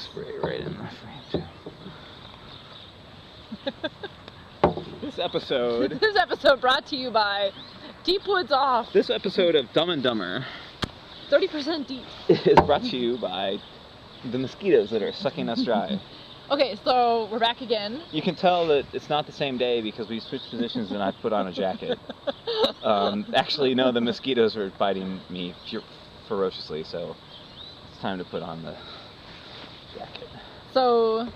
spray right in the frame too. This episode brought to you by Deep Woods Off. This episode of Dumb and Dumber 30% deep is brought to you by the mosquitoes that are sucking us dry. Okay, so we're back again. You can tell that it's not the same day because we switched positions and I put on a jacket. Actually, no, the mosquitoes were biting me ferociously, so it's time to put on the jacket. So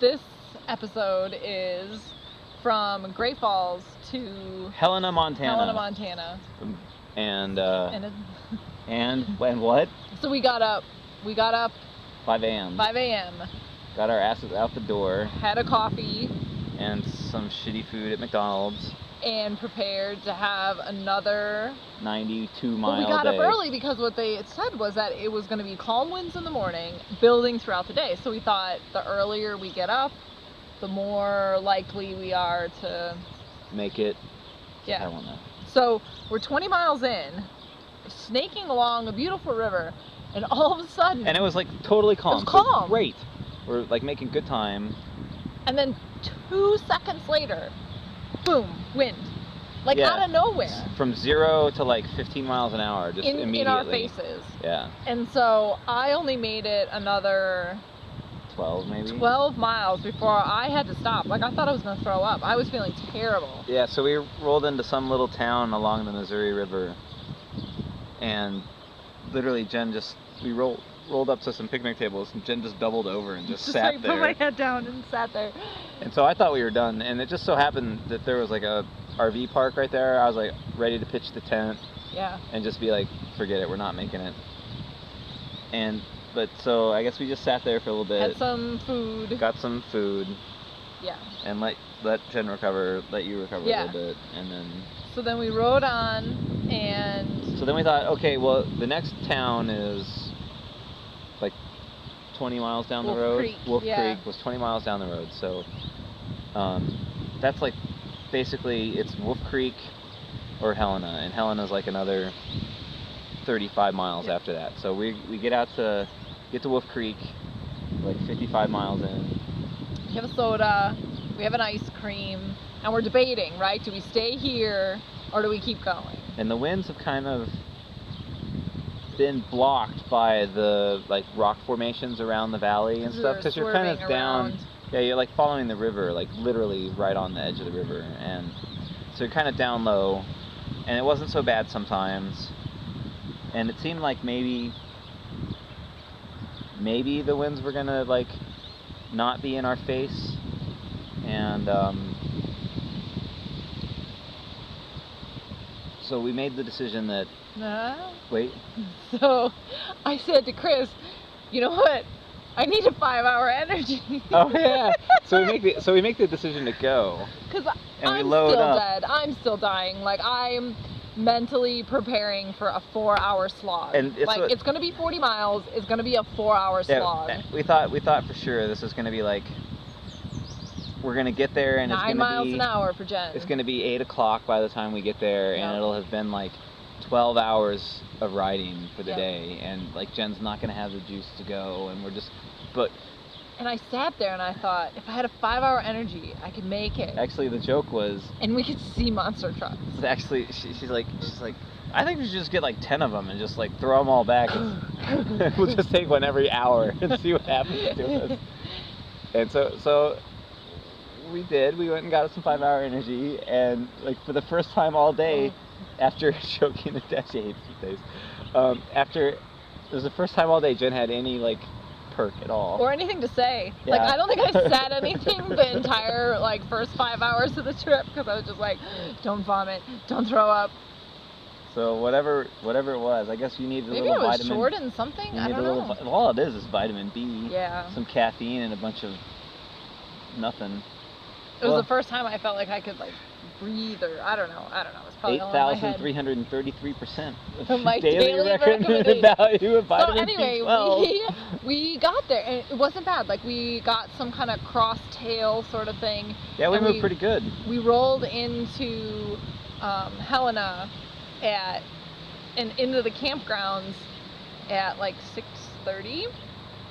this episode is from Great Falls to Helena, Montana. And what? So we got up 5 a.m. Got our asses out the door. Had a coffee. And some shitty food at McDonald's. And prepared to have another 92-mile day. We got up early because what they said was that it was going to be calm winds in the morning, building throughout the day. So we thought the earlier we get up, the more likely we are to make it. Yeah. I don't know. So we're 20 miles in, snaking along a beautiful river, and all of a sudden... And it was like totally calm. It was calm. Great. We're like making good time. And then 2 seconds later, boom, wind. Like out of nowhere. From 0 to like 15 miles an hour, just immediately. In our faces. Yeah. And so I only made it another... 12 maybe? 12 miles before I had to stop. Like, I thought I was going to throw up. I was feeling terrible. Yeah, so we rolled into some little town along the Missouri River. And literally we rolled up to some picnic tables, and Jen just doubled over and just sat like, there. Put my head down and sat there. And so I thought we were done, and it just so happened that there was like a RV park right there. I was like ready to pitch the tent. Yeah. And just be like, forget it, we're not making it. But so I guess we just sat there for a little bit. Had some food. Got some food. Yeah. And let Jen recover, let you recover a little bit, and then... So then we rode on, and... So then we thought, okay, well, the next town is like 20 miles down the road. Wolf Creek was 20 miles down the road, so that's like, basically, it's Wolf Creek or Helena, and Helena's like another 35 miles after that. So we get to Wolf Creek, like 55 miles in. We have a soda, we have an ice cream, and we're debating, right? Do we stay here or do we keep going? And the winds have kind of been blocked by the like rock formations around the valley and stuff, because you're kind of down. Yeah, you're like following the river, like literally right on the edge of the river, and so you're kind of down low, and it wasn't so bad sometimes. And it seemed like maybe the winds were gonna like not be in our face, and so we made the decision that wait. So I said to Chris, you know what? I need a 5-hour energy. Oh yeah. So we make the decision to go. Because I'm still dead. I'm still dying. Like, I'm mentally preparing for a 4-hour slog. And it's going to be 40 miles. It's going to be a 4-hour slog. We thought for sure this is going to be like, we're going to get there and 9 miles an hour for Jen. It's going to be 8 o'clock by the time we get there, and it'll have been like 12 hours of riding for the day, and like Jen's not going to have the juice to go, and and I sat there and I thought, if I had a 5-hour energy, I could make it. Actually, the joke was... And we could see monster trucks. Actually, she's like, I think we should just get like 10 of them and just like throw them all back. And we'll just take one every hour and see what happens to us. And so we did. We went and got some 5-hour energy, and like for the first time all day, after choking the dash 8 days, it was the first time all day Jen had any like perk at all. Or anything to say. Yeah. Like, I don't think I said anything the entire like first 5 hours of the trip, because I was just like, don't vomit, don't throw up. So whatever it was, I guess you need a little vitamin. Maybe it was short in something, I don't know. All it is vitamin B. Yeah. Some caffeine and a bunch of nothing. It was the first time I felt like I could like breathe, or I don't know. It's probably 8,333% of my daily recommended value of vitamin B12. So anyway, we got there, and it wasn't bad. Like, we got some kind of cross tail sort of thing. Yeah, we moved pretty good. We rolled into Helena and into the campgrounds at like 6:30.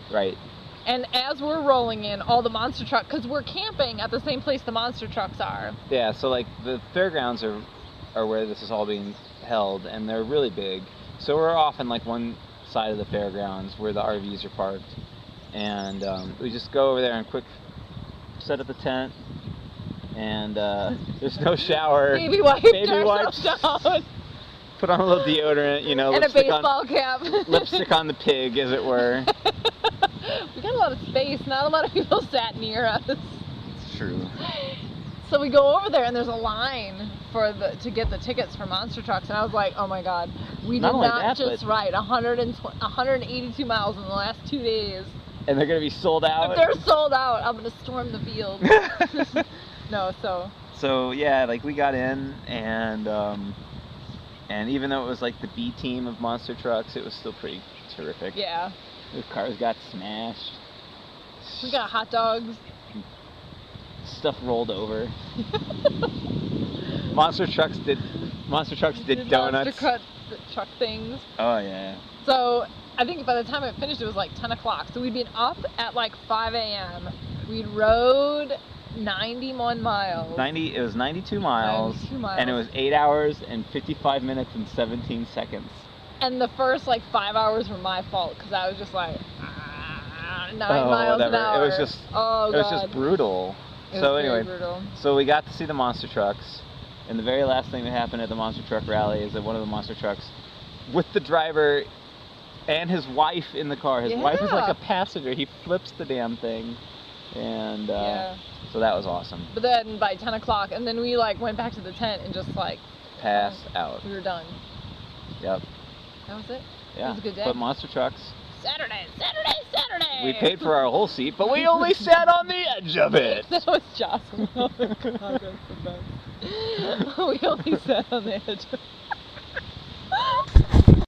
Right. And as we're rolling in, all the monster truck, because we're camping at the same place the monster trucks are. Yeah, so like the fairgrounds are where this is all being held, and they're really big. So we're off on like one side of the fairgrounds where the RVs are parked, and we just go over there and quick set up the tent, and there's no shower. Baby wipes down. Put on a little deodorant, you know, And a baseball cap. Lipstick on the pig, as it were. We got a lot of space. Not a lot of people sat near us. It's true. So we go over there, and there's a line to get the tickets for monster trucks, and I was like, oh my god, we did not just ride 182 miles in the last 2 days. And they're gonna be sold out. If they're sold out, I'm gonna storm the field. No, So yeah, like we got in, and even though it was like the B team of monster trucks, it was still pretty terrific. Yeah. The cars got smashed. We got hot dogs. Stuff rolled over. Monster trucks did donuts. Monster truck things. Oh yeah. So I think by the time it finished, it was like 10 o'clock. So we'd been up at like 5 a.m. We'd rode 91 miles. It was 92 miles. 92 miles. And it was 8 hours and 55 minutes and 17 seconds. And the first like 5 hours were my fault because I was just like 9 miles whatever. an hour. It was just brutal. So anyway, brutal. So we got to see the monster trucks, and the very last thing that happened at the monster truck rally is that one of the monster trucks, with the driver and his wife in the car. His wife is like a passenger. He flips the damn thing, and so that was awesome. But then by 10 o'clock, and then we like went back to the tent and just like passed out. We were done. Yep. That was it. Yeah. It was a good day. But monster trucks. Saturday. We paid for our whole seat, but we only sat on the edge of it. That was Jocelyn. Oh my god, that's the best. We only sat on the edge of it.